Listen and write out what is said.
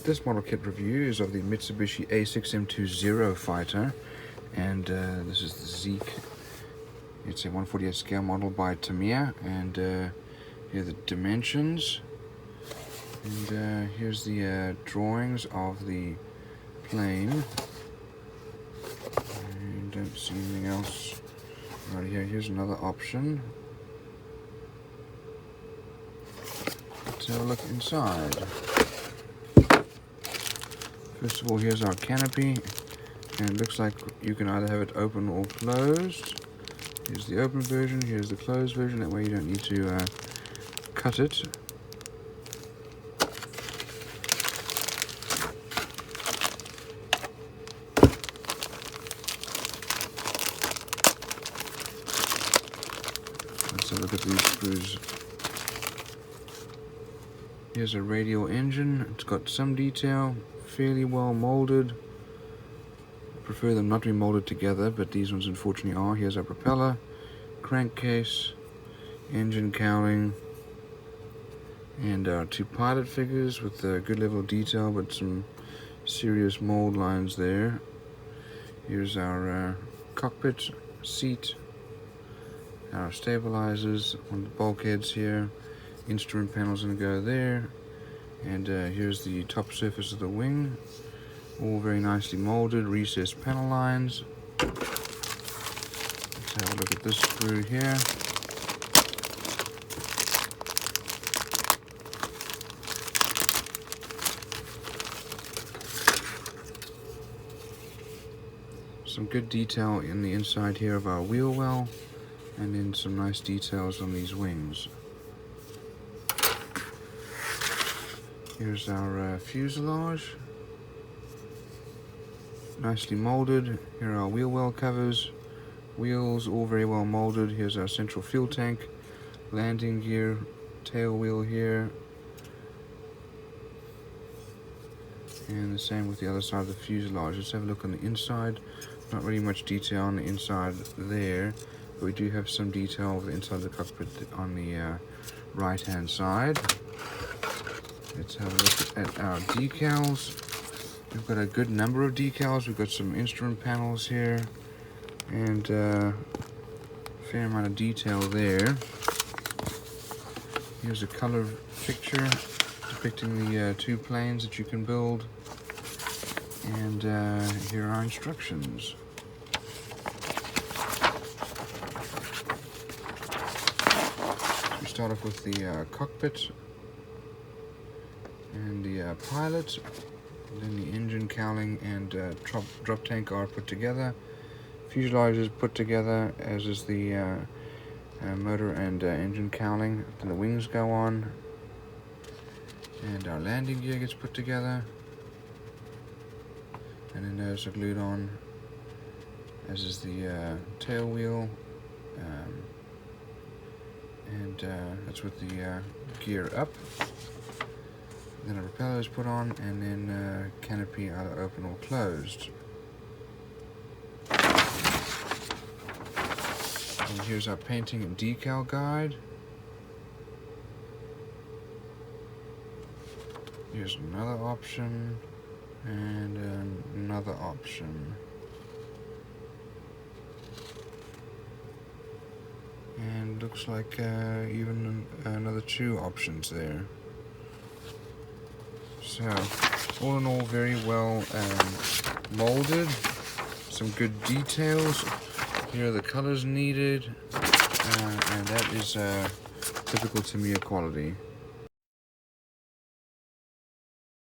This model kit review is of the Mitsubishi A6M2 Zero fighter, and this is the Zeke. It's a 1/48 scale model by Tamiya, and here are the dimensions, and here's the drawings of the plane. I don't see anything else right here. Here's another option. Let's have a look inside. First of all, here's our canopy, and it looks like you can either have it open or closed. Here's the open version, here's the closed version, that way you don't need to cut it. Let's have a look at these screws. Here's a radial engine. It's got some detail, fairly well molded. I prefer them not to be molded together, but these ones unfortunately are. Here's our propeller, crankcase, engine cowling, and our two pilot figures with a good level of detail, but some serious mold lines there. Here's our cockpit, seat, our stabilizers on the bulkheads here. Instrument panels gonna go there, and here's the top surface of the wing, all very nicely molded, recessed panel lines. Let's have a look at this screw here. Some good detail in the inside here of our wheel well, and then some nice details on these wings. Here's our fuselage, nicely molded. Here are our wheel well covers, wheels all very well molded. Here's our central fuel tank, landing gear, tail wheel here, and the same with the other side of the fuselage. Let's have a look on the inside. Not really much detail on the inside there, but we do have some detail of the inside of the cockpit on the right hand side. Let's have a look at our decals. We've got a good number of decals. We've got some instrument panels here, and a fair amount of detail there. Here's a color picture depicting the two planes that you can build, and here are our instructions. So we start off with the cockpit and the pilot, and then the engine cowling and drop tank are put together. Fuselage is put together, as is the motor and engine cowling. Then the wings go on, and our landing gear gets put together, and then those are glued on, as is the tail wheel, and that's with the gear up. Then a propeller is put on, and then canopy either open or closed. And here's our painting and decal guide. Here's another option, and another option. And looks like even another two options there. So, all in all, very well molded. Some good details. Here are the colors needed, and that is typical Tamiya quality.